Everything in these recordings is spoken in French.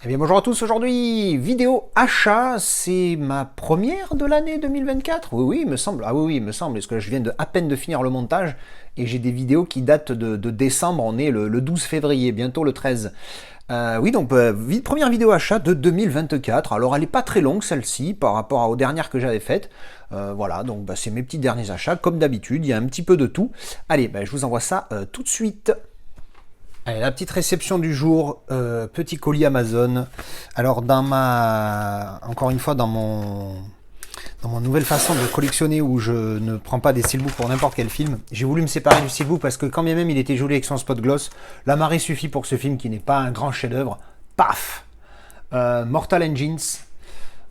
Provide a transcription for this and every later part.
Eh bien bonjour à tous, aujourd'hui vidéo achat, c'est ma première de l'année 2024. Oui, il me semble, il me semble, parce que je viens à peine de finir le montage et j'ai des vidéos qui datent de décembre, on est le 12 février, bientôt le 13. Première vidéo achat de 2024, alors elle n'est pas très longue celle-ci par rapport aux dernières que j'avais faites. Voilà, donc c'est mes petits derniers achats, comme d'habitude, il y a un petit peu de tout. Allez, je vous envoie ça tout de suite. Allez, la petite réception du jour, petit colis Amazon. Alors encore une fois dans mon nouvelle façon de collectionner où je ne prends pas des steelbooks pour n'importe quel film, j'ai voulu me séparer du steelbook parce que quand bien même il était joli avec son spot gloss, la marée suffit pour ce film qui n'est pas un grand chef-d'œuvre. Paf, Mortal Engines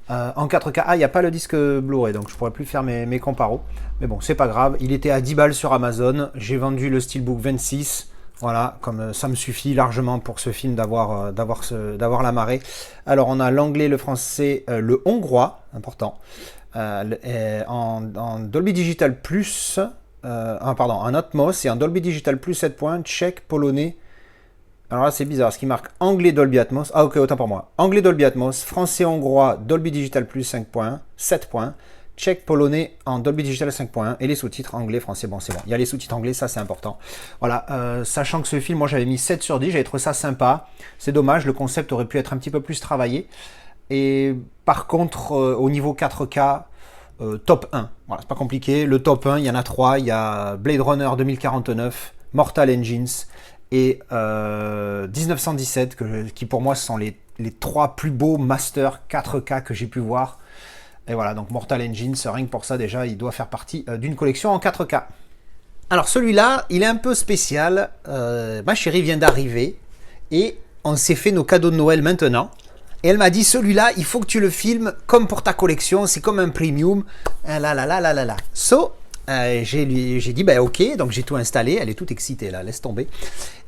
en 4K. Ah, il n'y a pas le disque Blu-ray, donc je pourrais plus faire mes comparos. Mais bon, c'est pas grave. Il était à 10 balles sur Amazon. J'ai vendu le steelbook 26. Voilà, comme ça me suffit largement pour ce film d'avoir la marée. Alors on a l'anglais, le français, le hongrois, important, en Dolby Digital Plus, en Atmos et en Dolby Digital Plus 7 points, tchèque, polonais. Alors là c'est bizarre, ce qui marque anglais Dolby Atmos, ah ok, autant pour moi. Anglais Dolby Atmos, français, hongrois, Dolby Digital Plus 5 points, 7 points. Tchèque, polonais en Dolby Digital 5.1 et les sous-titres anglais, français, bon c'est bon. Il y a les sous-titres anglais, ça c'est important. Voilà, sachant que ce film, moi j'avais mis 7 sur 10, j'avais trouvé ça sympa. C'est dommage, le concept aurait pu être un petit peu plus travaillé. Et par contre, au niveau 4K, top 1. Voilà, c'est pas compliqué. Le top 1, il y en a 3. Il y a Blade Runner 2049, Mortal Engines et 1917, qui pour moi sont les 3 plus beaux masters 4K que j'ai pu voir. Et voilà, donc Mortal Engines, rien que pour ça déjà, il doit faire partie d'une collection en 4K. Alors celui-là, il est un peu spécial. Ma chérie vient d'arriver et on s'est fait nos cadeaux de Noël maintenant. Et elle m'a dit, celui-là, il faut que tu le filmes comme pour ta collection, c'est comme un premium. So, j'ai dit, ok, donc j'ai tout installé, elle est toute excitée là, laisse tomber.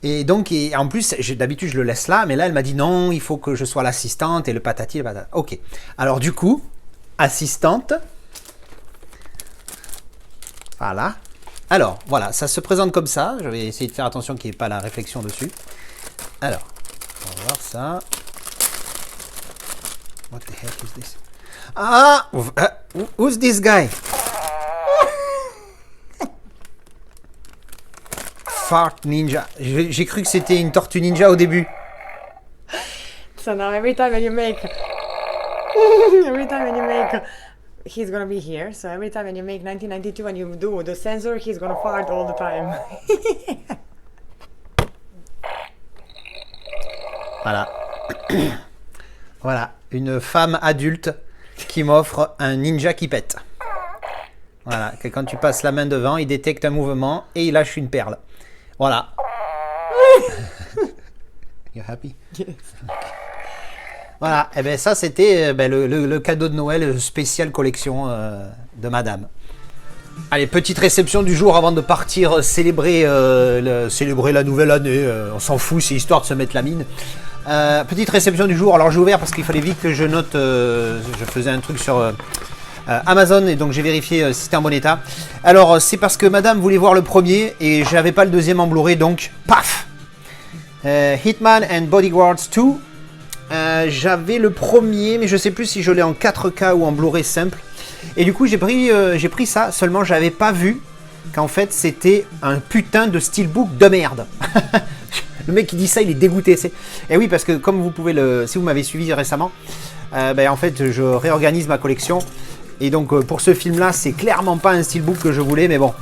Et donc, en plus, d'habitude je le laisse là, mais là elle m'a dit, non, il faut que je sois l'assistante et le patati, le patata. Ok, alors du coup... assistante. Voilà. Alors, voilà, ça se présente comme ça. Je vais essayer de faire attention qu'il n'y ait pas la réflexion dessus. Alors, on va voir ça. What the heck is this? Ah! Who's this guy? Fart Ninja. J'ai cru que c'était une tortue ninja au début. So now every time when you make he's gonna be here, so every time when you make 1992 and you do the sensor, he's gonna fart all the time. Voilà. Voilà, une femme adulte qui m'offre un ninja qui pète. Voilà, que quand tu passes la main devant, il détecte un mouvement et il lâche une perle. Voilà. You happy? Yes. Voilà, et bien ça c'était le cadeau de Noël spécial collection de madame. Allez, petite réception du jour avant de partir célébrer la nouvelle année. On s'en fout, c'est histoire de se mettre la mine. Petite réception du jour, alors j'ai ouvert parce qu'il fallait vite que je note, je faisais un truc sur Amazon et donc j'ai vérifié si c'était en bon état. Alors c'est parce que madame voulait voir le premier et j'avais pas le deuxième en Blu-ray, donc paf, Hitman and Bodyguards 2. J'avais le premier, mais je sais plus si je l'ai en 4K ou en Blu-ray simple. Et du coup, j'ai pris ça. Seulement, j'avais pas vu qu'en fait, c'était un putain de steelbook de merde. Le mec qui dit ça, il est dégoûté. Et oui, parce que comme vous pouvez si vous m'avez suivi récemment, en fait, je réorganise ma collection. Et donc, pour ce film-là, c'est clairement pas un steelbook que je voulais, mais bon,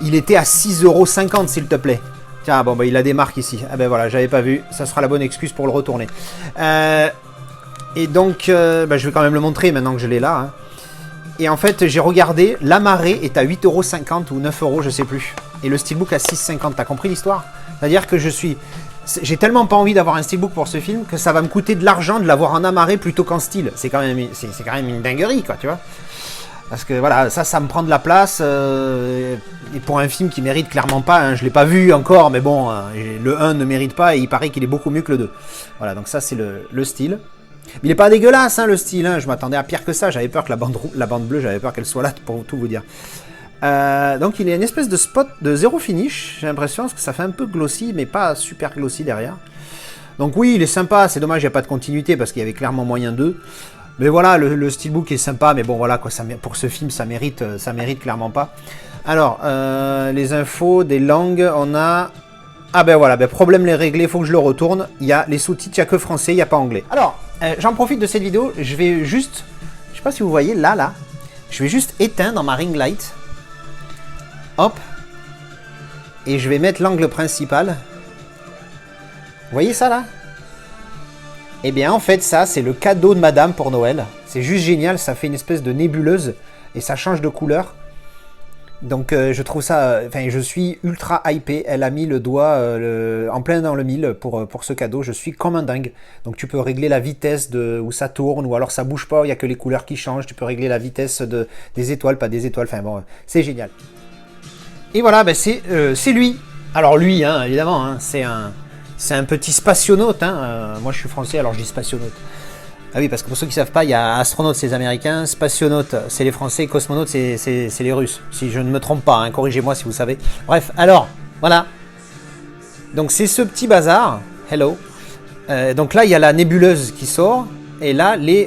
il était à 6,50 € s'il te plaît. Tiens, bon, il a des marques ici. Ah ben voilà, j'avais pas vu. Ça sera la bonne excuse pour le retourner. Et donc, je vais quand même le montrer maintenant que je l'ai là. Hein. Et en fait, j'ai regardé. La marée est à 8,50 € ou 9 €, je sais plus. Et le steelbook à 6,50 €. T'as compris l'histoire? C'est-à-dire que j'ai tellement pas envie d'avoir un steelbook pour ce film que ça va me coûter de l'argent de l'avoir en amarré plutôt qu'en style. C'est quand même une dinguerie, quoi, tu vois. Parce que voilà, ça me prend de la place. Et pour un film qui mérite clairement pas, hein, je l'ai pas vu encore, mais bon, le 1 ne mérite pas et il paraît qu'il est beaucoup mieux que le 2. Voilà, donc ça c'est le style. Mais il est pas dégueulasse, hein, le style. Hein, je m'attendais à pire que ça. J'avais peur que la bande bleue, j'avais peur qu'elle soit là pour tout vous dire. Donc il y a une espèce de spot de zéro finish, j'ai l'impression, parce que ça fait un peu glossy, mais pas super glossy derrière. Donc oui, il est sympa, c'est dommage, il n'y a pas de continuité parce qu'il y avait clairement moyen d'eux. Mais voilà, le steelbook est sympa, mais bon voilà, quoi, pour ce film, ça mérite clairement pas. Alors, les infos, des langues, on a... Ah ben voilà, ben problème les réglés, il faut que je le retourne. Il y a les sous-titres, il n'y a que français, il n'y a pas anglais. Alors, j'en profite de cette vidéo, je vais juste... Je sais pas si vous voyez, là, je vais juste éteindre ma ring light. Hop. Et je vais mettre l'angle principal. Vous voyez ça là? Eh bien en fait ça c'est le cadeau de madame pour Noël. C'est juste génial, ça fait une espèce de nébuleuse et ça change de couleur. Donc je trouve ça, enfin je suis ultra hypé. Elle a mis le doigt en plein dans le mille pour ce cadeau. Je suis comme un dingue. Donc tu peux régler la vitesse où ça tourne ou alors ça bouge pas, il n'y a que les couleurs qui changent. Tu peux régler la vitesse des étoiles, pas des étoiles. Enfin bon, c'est génial. Et voilà, ben c'est lui. Alors lui, hein, évidemment, hein, c'est un petit spationaute. Hein. Moi je suis français, alors je dis spationaute. Ah oui, parce que pour ceux qui ne savent pas, il y a astronaute, c'est les Américains, spationaute, c'est les Français, cosmonaute, c'est les Russes. Si je ne me trompe pas, hein, corrigez-moi si vous savez. Bref, alors, voilà. Donc c'est ce petit bazar. Hello. Donc là, il y a la nébuleuse qui sort. Et là, les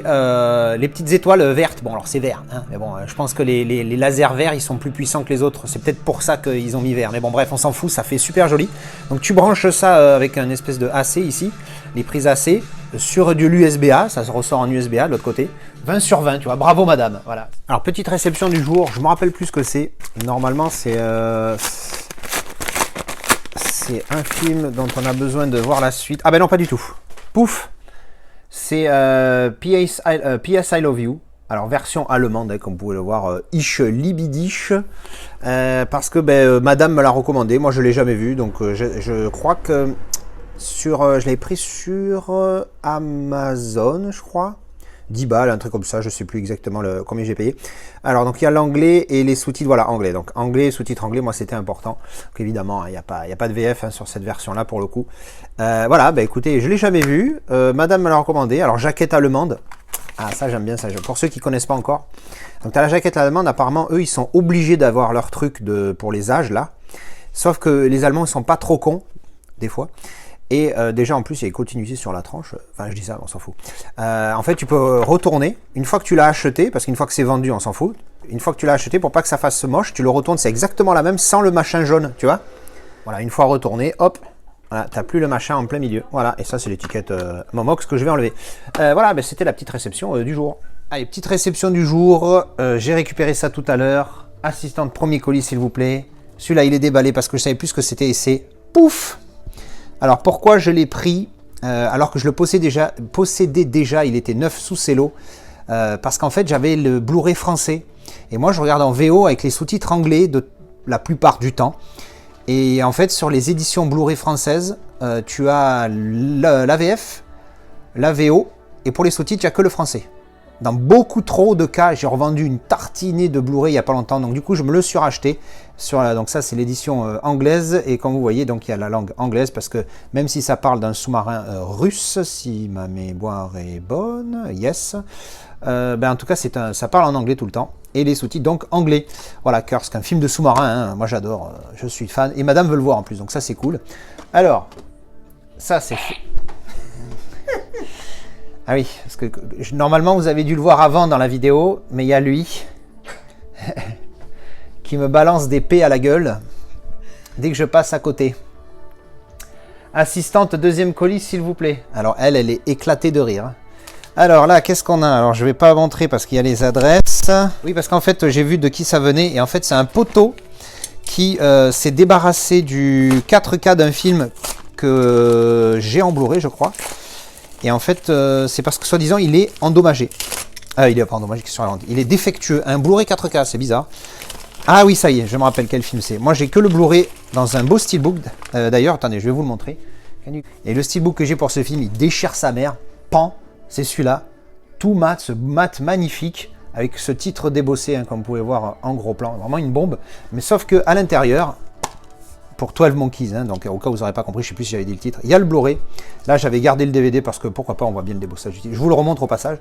petites étoiles vertes. Bon, alors c'est vert. Hein, mais bon, je pense que les lasers verts, ils sont plus puissants que les autres. C'est peut-être pour ça qu'ils ont mis vert. Mais bon, bref, on s'en fout, ça fait super joli. Donc tu branches ça avec un espèce de AC ici. Les prises AC. Sur de l'USB-A, ça se ressort en USB-A de l'autre côté. 20 sur 20, tu vois, bravo madame. Voilà. Alors, petite réception du jour, je me rappelle plus ce que c'est. Normalement, c'est un film dont on a besoin de voir la suite. Ah ben non, pas du tout. Pouf. C'est PS I Love You. Alors, version allemande, hein, comme vous pouvez le voir, Ich liebe dich. Parce que madame me l'a recommandé, moi je ne l'ai jamais vu, donc je crois que... je l'avais pris sur Amazon, je crois. 10 balles, un truc comme ça, je ne sais plus exactement combien j'ai payé. Alors, donc il y a l'anglais et les sous-titres, voilà, anglais. Donc, anglais, sous-titres anglais, moi c'était important. Donc, évidemment, il n'y a pas de VF hein, sur cette version-là pour le coup. Voilà, bah écoutez, je ne l'ai jamais vu. Madame me l'a recommandé. Alors, jaquette allemande. Ah, ça j'aime bien ça. Pour ceux qui ne connaissent pas encore. Donc, tu as la jaquette allemande. Apparemment, eux, ils sont obligés d'avoir leur truc pour les âges là. Sauf que les Allemands, ils sont pas trop cons, des fois. Et déjà en plus il y a une continuité sur la tranche, enfin je dis ça, on s'en fout. En fait tu peux retourner, une fois que tu l'as acheté, parce qu'une fois que c'est vendu on s'en fout, une fois que tu l'as acheté pour pas que ça fasse moche, tu le retournes, c'est exactement la même sans le machin jaune, tu vois. Voilà, une fois retourné, hop, voilà, t'as plus le machin en plein milieu, voilà, et ça c'est l'étiquette Momox que je vais enlever. Voilà, ben, c'était la petite réception du jour. Allez, petite réception du jour, j'ai récupéré ça tout à l'heure, assistante premier colis s'il vous plaît. Celui-là il est déballé parce que je savais plus ce que c'était et c'est pouf. Alors pourquoi je l'ai pris alors que je le possédais déjà, il était neuf sous cello, parce qu'en fait j'avais le Blu-ray français et moi je regarde en VO avec les sous-titres anglais la plupart du temps. Et en fait sur les éditions Blu-ray françaises, tu as la VF, la VO et pour les sous-titres il n'y a que le français. Dans beaucoup trop de cas, j'ai revendu une tartinée de Blu-ray il n'y a pas longtemps, donc du coup je me le suis racheté. Donc ça c'est l'édition anglaise, et comme vous voyez, donc il y a la langue anglaise, parce que même si ça parle d'un sous-marin russe, si ma mémoire est bonne, yes, en tout cas ça parle en anglais tout le temps, et les sous-titres donc anglais. Voilà, Kursk, un film de sous-marin, hein, moi j'adore, je suis fan, et madame veut le voir en plus, donc ça c'est cool. Alors, ça c'est... Ah oui, parce que normalement vous avez dû le voir avant dans la vidéo, mais il y a lui qui me balance des P à la gueule dès que je passe à côté. Assistante deuxième colis s'il vous plaît. Alors elle est éclatée de rire. Alors là, qu'est-ce qu'on a? Alors je vais pas montrer parce qu'il y a les adresses. Oui, parce qu'en fait j'ai vu de qui ça venait, et en fait c'est un poteau qui s'est débarrassé du 4K d'un film que j'ai en Blu-ray je crois. Et en fait, c'est parce que soi-disant, il est endommagé. Il est pas endommagé, il est défectueux. Un Blu-ray 4K, c'est bizarre. Ah oui, ça y est, je me rappelle quel film c'est. Moi, j'ai que le Blu-ray dans un beau steelbook. D'ailleurs, attendez, je vais vous le montrer. Et le steelbook que j'ai pour ce film, il déchire sa mère. Pan, c'est celui-là. Tout mat, ce mat magnifique, avec ce titre débossé, hein, comme vous pouvez voir en gros plan. Vraiment une bombe. Mais sauf qu'à l'intérieur... pour 12 Monkeys, hein, donc au cas où vous n'aurez pas compris, je ne sais plus si j'avais dit le titre. Il y a le Blu-ray. Là, j'avais gardé le DVD parce que pourquoi pas, on voit bien le débossage. Je vous le remontre au passage.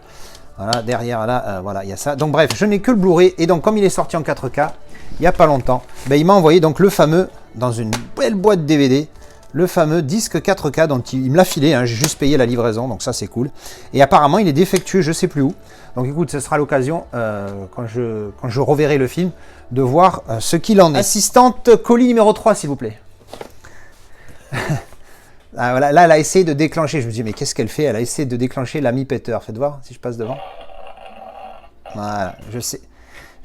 Voilà, derrière là, voilà, il y a ça. Donc bref, je n'ai que le Blu-ray, et donc comme il est sorti en 4K, il n'y a pas longtemps, il m'a envoyé donc le fameux, dans une belle boîte DVD, le fameux disque 4K dont il me l'a filé, hein, j'ai juste payé la livraison, donc ça c'est cool. Et apparemment il est défectueux, je sais plus où. Donc écoute, ce sera l'occasion, quand je reverrai le film, de voir ce qu'il en est. Assistante colis numéro 3, s'il vous plaît. Ah, voilà, là, elle a essayé de déclencher. Je me dis, mais qu'est-ce qu'elle fait? Elle a essayé de déclencher l'ami Peter. Faites voir si je passe devant. Voilà,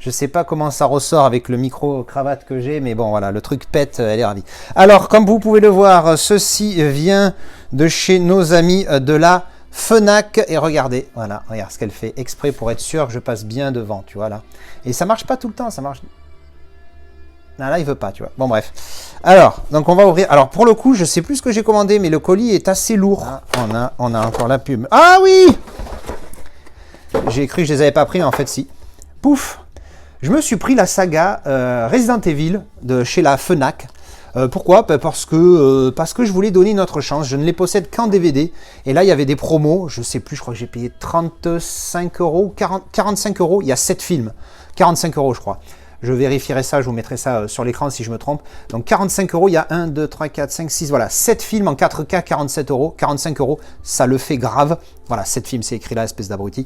je sais pas comment ça ressort avec le micro-cravate que j'ai, mais bon, voilà, le truc pète, elle est ravie. Alors, comme vous pouvez le voir, ceci vient de chez nos amis de la Fnac. Et regardez, voilà, regarde ce qu'elle fait exprès pour être sûr que je passe bien devant, tu vois, là. Et ça marche pas tout le temps, ça marche... Non, là, il veut pas, tu vois. Bon, bref. Alors, donc on va ouvrir. Alors, pour le coup, je sais plus ce que j'ai commandé, mais le colis est assez lourd. Ah, on a encore la pub. Ah oui! J'ai cru que je les avais pas pris, mais en fait, si. Pouf! Je me suis pris la saga Resident Evil de chez la Fnac. Pourquoi? Parce que je voulais donner une autre chance. Je ne les possède qu'en DVD. Et là, il y avait des promos. Je sais plus, je crois que j'ai payé 35 euros, 45 euros. Il y a 7 films. 45 euros, je crois. Je vérifierai ça, je vous mettrai ça sur l'écran si je me trompe. Donc 45 euros, il y a 1, 2, 3, 4, 5, 6, voilà. 7 films en 4K, 47 euros, 45 euros, ça le fait grave. Voilà, 7 films, c'est écrit là, espèce d'abruti.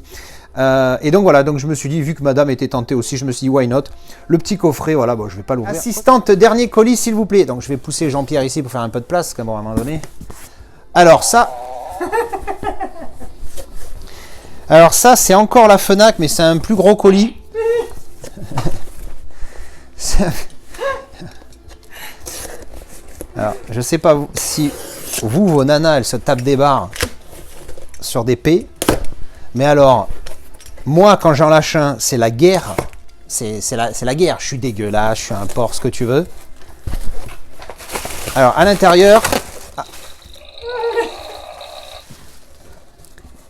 Et donc voilà, donc je me suis dit, vu que madame était tentée aussi, je me suis dit, why not? Le petit coffret, voilà, bon, je vais pas l'ouvrir. Assistante, dernier colis, s'il vous plaît. Donc je vais pousser Jean-Pierre ici pour faire un peu de place, comme à un moment donné. Alors ça... Alors ça, c'est encore la Fnac, mais c'est un plus gros colis. Alors, je sais pas si vous, vos nanas, elles se tapent des barres sur des P. Mais alors, moi, quand j'en lâche un, c'est la guerre. C'est la guerre. Je suis dégueulasse, je suis un porc, ce que tu veux. Alors, à l'intérieur...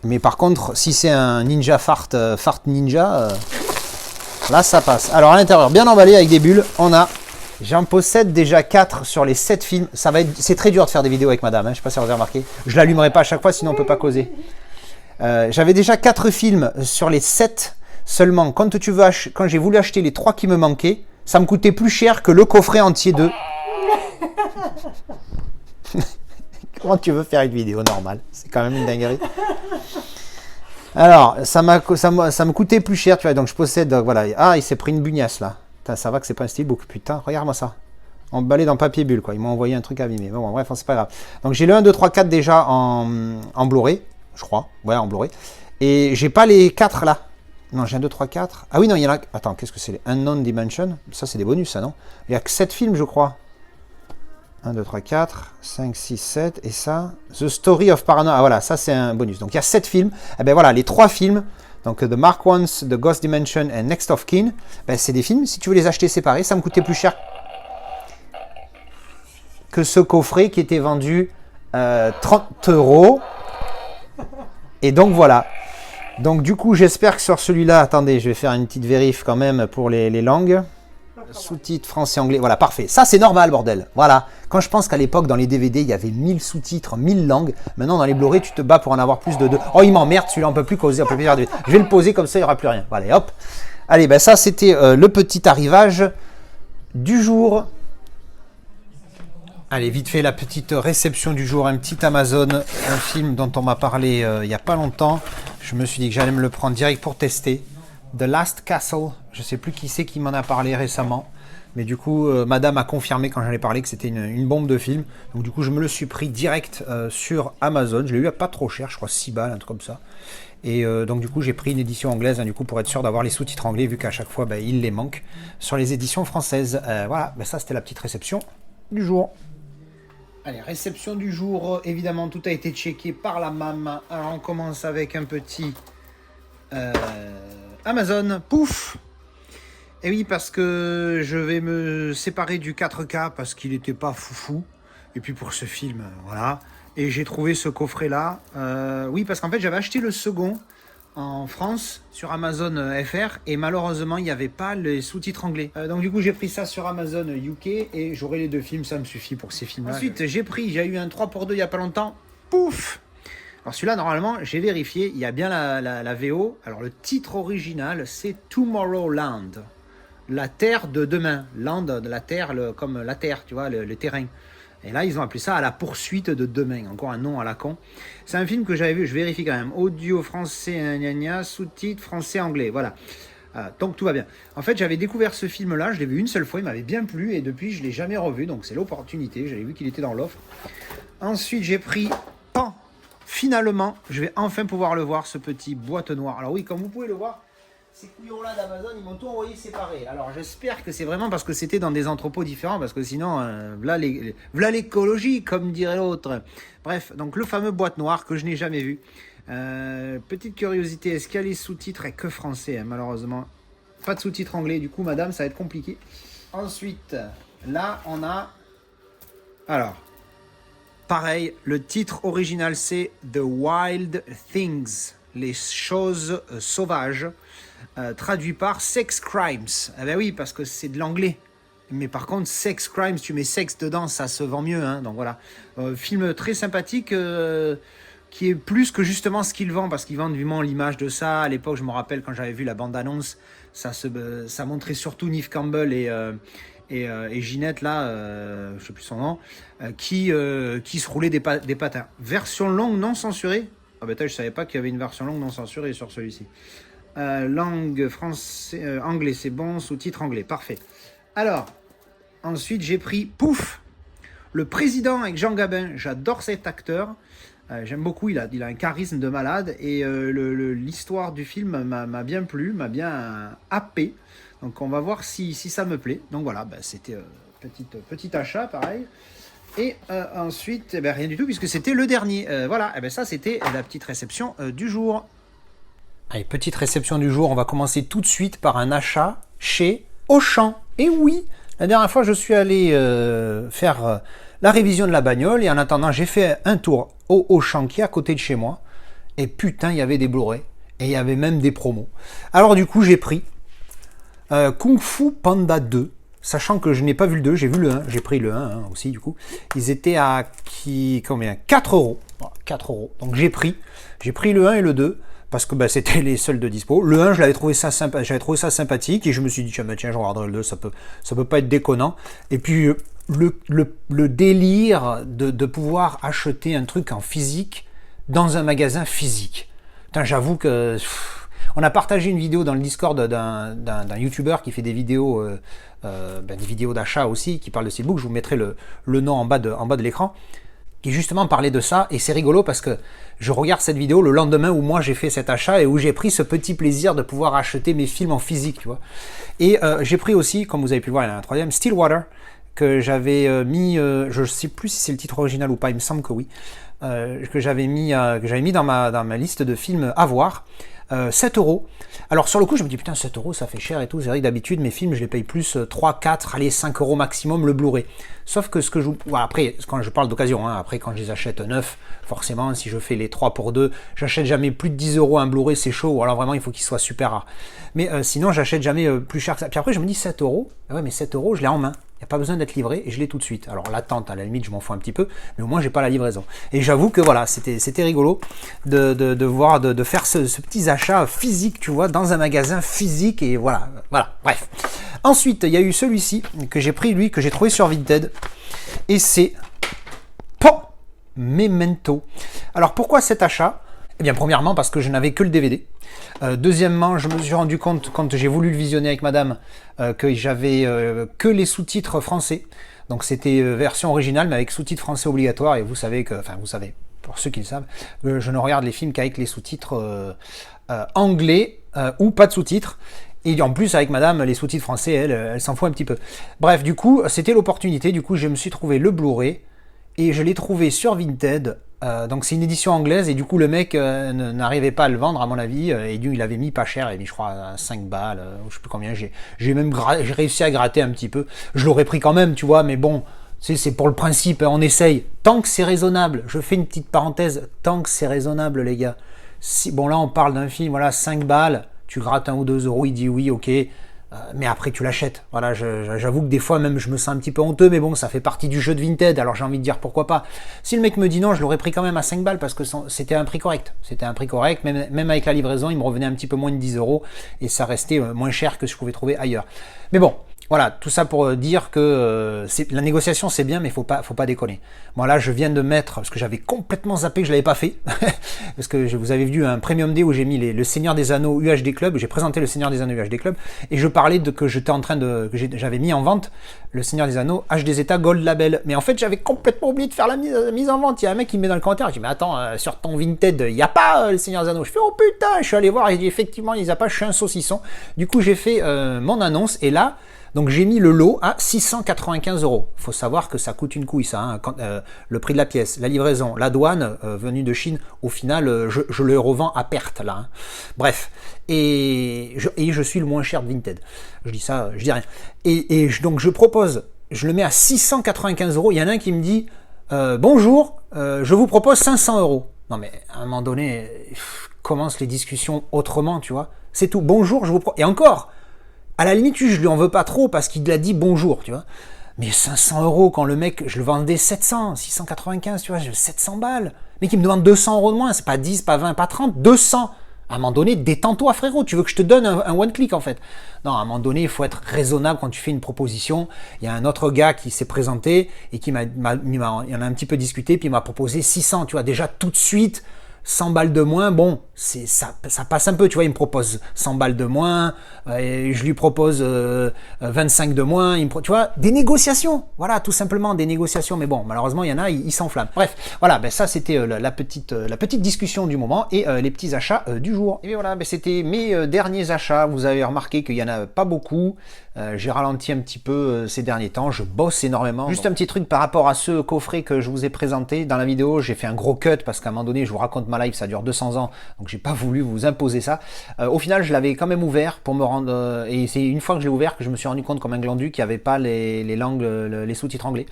Mais par contre, si c'est un ninja fart ninja... Là, ça passe. Alors, à l'intérieur, bien emballé avec des bulles, j'en possède déjà 4 sur les 7 films. C'est très dur de faire des vidéos avec madame, hein, je ne sais pas si vous avez remarqué. Je l'allumerai pas à chaque fois, sinon on ne peut pas causer. J'avais déjà 4 films sur les 7. Seulement, quand j'ai voulu acheter les 3 qui me manquaient, ça me coûtait plus cher que le coffret entier de... Comment tu veux faire une vidéo normale? C'est quand même une dinguerie. Alors, ça me coûtait plus cher, tu vois, donc je possède, voilà. Ah, il s'est pris une bugnasse, là. Putain, ça va que c'est pas un steelbook, putain, regarde-moi ça. Emballé dans papier bulle, quoi. Ils m'ont envoyé un truc abîmé. Bon, bref, c'est pas grave. Donc, j'ai le 1, 2, 3, 4 déjà en Blu-ray, je crois. Ouais, en Blu-ray. Et j'ai pas les 4, là. Non, j'ai 1, 2, 3, 4. Ah oui, non, il y en a... Attends, qu'est-ce que c'est les Unknown Dimension? Ça, c'est des bonus, ça, non? Il y a que 7 films, je crois. 1, 2, 3, 4, 5, 6, 7, et ça, The Story of Paranoia. Ah voilà, ça c'est un bonus. Donc il y a 7 films. Et ben voilà, les 3 films, donc The Mark Ones, The Ghost Dimension et Next of Kin, ben, c'est des films, si tu veux les acheter séparés, ça me coûtait plus cher que ce coffret qui était vendu 30 euros. Et donc voilà. Donc du coup, j'espère que sur celui-là, attendez, je vais faire une petite vérif quand même pour les langues. Sous-titres français, anglais, voilà, parfait. Ça, c'est normal, bordel. Voilà. Quand je pense qu'à l'époque, dans les DVD, il y avait 1000 sous-titres, 1000 langues. Maintenant, dans les Blu-ray, tu te bats pour en avoir plus de deux. Oh, il m'emmerde, celui-là, on peut plus causer, on peut plus faire de... Je vais le poser comme ça, il n'y aura plus rien. Voilà, hop. Allez, ben ça, c'était le petit arrivage du jour. Allez, vite fait, la petite réception du jour. Un petit Amazon, un film dont on m'a parlé il n'y a pas longtemps. Je me suis dit que j'allais me le prendre direct pour tester. The Last Castle, je ne sais plus qui c'est qui m'en a parlé récemment, mais du coup, madame a confirmé quand j'en ai parlé que c'était une bombe de film, donc du coup, je me le suis pris direct sur Amazon, je l'ai eu à pas trop cher, je crois 6 balles, un truc comme ça, et donc du coup, j'ai pris une édition anglaise, hein, du coup, pour être sûr d'avoir les sous-titres anglais, vu qu'à chaque fois, ben, il les manque sur les éditions françaises. Voilà, ben, ça, c'était la petite réception du jour. Allez, réception du jour, évidemment, tout a été checké par la MAM. Alors, on commence avec un petit... Amazon, pouf. Et oui, parce que je vais me séparer du 4K parce qu'il n'était pas foufou. Et puis pour ce film, voilà. Et j'ai trouvé ce coffret-là. Oui, parce qu'en fait, j'avais acheté le second en France sur Amazon FR. Et malheureusement, il n'y avait pas les sous-titres anglais. Donc du coup, j'ai pris ça sur Amazon UK. Et j'aurai les 2 films, ça me suffit pour ces films-là. Ensuite, j'ai eu un 3 pour 2 il n'y a pas longtemps. Pouf. Alors celui-là, normalement, j'ai vérifié, il y a bien la VO. Alors le titre original, c'est Tomorrowland. La terre de demain. Land, de la terre, comme la terre, tu vois, le terrain. Et là, ils ont appelé ça À la poursuite de demain. Encore un nom à la con. C'est un film que j'avais vu, je vérifie quand même. Audio français, gna gna, sous-titres français-anglais. Voilà. Donc tout va bien. En fait, j'avais découvert ce film-là, je l'ai vu une seule fois, il m'avait bien plu et depuis, je ne l'ai jamais revu. Donc c'est l'opportunité. J'avais vu qu'il était dans l'offre. Ensuite, j'ai pris... Finalement, je vais enfin pouvoir le voir, ce petit boîte noire. Alors oui, comme vous pouvez le voir, ces couillons-là d'Amazon, ils m'ont tout envoyé séparé. Alors j'espère que c'est vraiment parce que c'était dans des entrepôts différents, parce que sinon, v'là l'écologie, comme dirait l'autre. Bref, donc le fameux boîte noire que je n'ai jamais vu. Petite curiosité, est-ce qu'il y a les sous-titres et que français, hein, malheureusement. Pas de sous-titres anglais, du coup, madame, ça va être compliqué. Ensuite, là, on a... Alors... Pareil, le titre original c'est The Wild Things, les choses sauvages, traduit par Sex Crimes. Eh ben oui, parce que c'est de l'anglais. Mais par contre, Sex Crimes, tu mets sexe dedans, ça se vend mieux. Hein, donc voilà, film très sympathique qui est plus que justement ce qu'il vend, parce qu'ils vendent vraiment l'image de ça. À l'époque, je me rappelle quand j'avais vu la bande-annonce, ça montrait surtout Neve Campbell et Ginette là, je sais plus son nom, qui se roulait des patins. Version longue non censurée. Ah ben je savais pas qu'il y avait une version longue non censurée sur celui-ci. Langue français, anglais c'est bon, sous-titre anglais, parfait. Alors, ensuite j'ai pris Pouf, le président avec Jean Gabin. J'adore cet acteur. J'aime beaucoup, il a un charisme de malade et l'histoire du film m'a bien plu, m'a bien happé. Donc on va voir si ça me plaît. Donc voilà, c'était petit achat pareil. Et ensuite, rien du tout puisque c'était le dernier. Voilà, ça c'était la petite réception du jour. Allez, petite réception du jour, on va commencer tout de suite par un achat chez Auchan. Et oui, la dernière fois je suis allé faire la révision de la bagnole et en attendant j'ai fait un tour au Auchan qui est à côté de chez moi. Et putain, il y avait des Blu-ray et il y avait même des promos. Alors du coup j'ai pris Kung Fu Panda 2, sachant que je n'ai pas vu le 2, j'ai vu le 1, j'ai pris le 1 aussi du coup. Ils étaient à combien 4 euros. 4 euros. Donc j'ai pris le 1 et le 2 parce que c'était les seuls de dispo. Le 1, j'avais trouvé ça sympathique et je me suis dit tiens, je regarderai le 2, ça peut pas être déconnant. Et puis le délire de pouvoir acheter un truc en physique dans un magasin physique. Putain, j'avoue que on a partagé une vidéo dans le Discord d'un YouTuber qui fait des vidéos d'achat aussi, qui parle de Steelbook. Je vous mettrai le nom en bas de l'écran, qui justement parlait de ça. Et c'est rigolo parce que je regarde cette vidéo le lendemain où moi j'ai fait cet achat et où j'ai pris ce petit plaisir de pouvoir acheter mes films en physique, tu vois. Et j'ai pris aussi, comme vous avez pu le voir, il y en a un troisième, Stillwater, que j'avais mis, je ne sais plus si c'est le titre original ou pas, il me semble que oui, que j'avais mis dans ma liste de films à voir. 7 euros. Alors sur le coup je me dis putain 7 euros ça fait cher et tout, c'est vrai que d'habitude mes films je les paye plus 3, 4, allez 5 euros maximum le Blu-ray. Sauf que après quand je parle d'occasion, hein, après quand je les achète neufs, forcément si je fais les 3 pour 2, j'achète jamais plus de 10 euros un Blu-ray, c'est chaud, ou alors vraiment il faut qu'il soit super rare. Mais sinon j'achète jamais plus cher que ça. Puis après je me dis 7 euros, ouais mais 7 euros je l'ai en main. Il n'y a pas besoin d'être livré et je l'ai tout de suite. Alors l'attente, à la limite, je m'en fous un petit peu, mais au moins j'ai pas la livraison. Et j'avoue que voilà, c'était rigolo de faire ce petit achat physique, tu vois, dans un magasin physique et voilà, bref. Ensuite, il y a eu celui-ci que j'ai pris, lui, que j'ai trouvé sur Vinted, et c'est Memento. Alors pourquoi cet achat ? Eh bien, premièrement, parce que je n'avais que le DVD. Deuxièmement, je me suis rendu compte, quand j'ai voulu le visionner avec madame, que j'avais que les sous-titres français. Donc, c'était version originale, mais avec sous-titres français obligatoires. Et vous savez, pour ceux qui le savent, je ne regarde les films qu'avec les sous-titres anglais ou pas de sous-titres. Et en plus, avec madame, les sous-titres français, elle s'en fout un petit peu. Bref, du coup, c'était l'opportunité. Du coup, je me suis trouvé le Blu-ray et je l'ai trouvé sur Vinted. Donc c'est une édition anglaise et du coup le mec n'arrivait pas à le vendre à mon avis et il avait mis pas cher, il avait mis je crois à 5 balles ou je sais plus combien, j'ai réussi à gratter un petit peu, je l'aurais pris quand même tu vois, mais bon c'est pour le principe, on essaye, tant que c'est raisonnable. Je fais une petite parenthèse, tant que c'est raisonnable les gars, bon là on parle d'un film, voilà 5 balles, tu grattes 1 ou 2 euros, il dit oui ok, mais après tu l'achètes. Voilà, j'avoue que des fois même je me sens un petit peu honteux, mais bon, ça fait partie du jeu de Vinted, alors j'ai envie de dire pourquoi pas. Si le mec me dit non, je l'aurais pris quand même à 5 balles parce que c'était un prix correct. C'était un prix correct, même avec la livraison, il me revenait un petit peu moins de 10 euros et ça restait moins cher que ce que je pouvais trouver ailleurs. Mais bon, Voilà, tout ça pour dire que la négociation c'est bien, mais faut pas déconner. Moi là, je viens de mettre, parce que j'avais complètement zappé que je l'avais pas fait, parce que vous avez vu un Premium Day où j'ai mis le Seigneur des Anneaux UHD Club, j'ai présenté le Seigneur des Anneaux UHD Club, et je parlais de que j'étais en train de, que j'avais mis en vente le Seigneur des Anneaux HD Zeta Gold Label. Mais en fait, j'avais complètement oublié de faire la mise en vente. Il y a un mec qui me met dans le commentaire, il dit mais attends, sur ton Vinted, il n'y a pas le Seigneur des Anneaux. Je fais oh putain, je suis allé voir, il dit effectivement, il n'y a pas, je suis un saucisson. Du coup, j'ai fait mon annonce, et là. Donc j'ai mis le lot à 695 €. Il faut savoir que ça coûte une couille, ça. Hein, le prix de la pièce, la livraison, la douane venue de Chine, au final, je le revends à perte là. Hein. Bref, et je suis le moins cher de Vinted. Je dis ça, je dis rien. Donc je propose, je le mets à 695 €. Il y en a un qui me dit bonjour, je vous propose 500 €. Non mais à un moment donné, commence les discussions autrement, tu vois. C'est tout. Bonjour, je vous propose. Et encore. À la limite, je lui en veux pas trop parce qu'il a dit bonjour, tu vois. Mais 500 € quand le mec, je le vendais 700, 695, tu vois, j'ai 700 balles. Mais qui me demande 200 € de moins, c'est pas 10, pas 20, pas 30, 200. À un moment donné, détends-toi frérot, tu veux que je te donne un one-click en fait. Non, à un moment donné, il faut être raisonnable quand tu fais une proposition. Il y a un autre gars qui s'est présenté et il en a un petit peu discuté, puis il m'a proposé 600, tu vois, déjà tout de suite. 100 balles de moins, bon, ça passe un peu, tu vois, il me propose 100 balles de moins, je lui propose 25 de moins, tu vois, des négociations, voilà, tout simplement des négociations, mais bon, malheureusement, il y en a, ils s'enflamment. Bref, voilà, ben ça c'était la petite discussion du moment et les petits achats du jour. Et bien voilà, ben c'était mes derniers achats, vous avez remarqué qu'il n'y en a pas beaucoup, j'ai ralenti un petit peu ces derniers temps, je bosse énormément. Juste un petit truc par rapport à ce coffret que je vous ai présenté dans la vidéo, j'ai fait un gros cut parce qu'à un moment donné, je vous raconte ma live, ça dure 200 ans, donc j'ai pas voulu vous imposer ça. Au final, je l'avais quand même ouvert pour me rendre, et c'est une fois que je l'ai ouvert que je me suis rendu compte comme un glandu qu'il n'y avait pas les langues, les sous-titres anglais.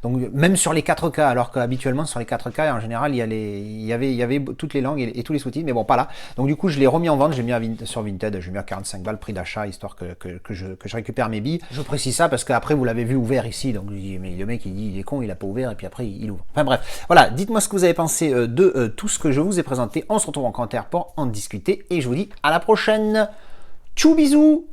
Donc même sur les 4K, alors qu'habituellement sur les 4K, en général, il y avait toutes les langues et tous les sous-titres, mais bon, pas là. Donc du coup, je l'ai remis en vente, j'ai mis sur Vinted, j'ai mis à 45 balles prix d'achat, histoire que je récupère mes billes. Je précise ça parce qu'après, vous l'avez vu ouvert ici, donc mais le mec, il dit, il est con, il a pas ouvert, et puis après, il ouvre. Enfin bref, voilà, dites-moi ce que vous avez pensé de tout ce que je vous ai présenté. On se retrouve en commentaire pour en discuter, et je vous dis à la prochaine. Tchou, bisous.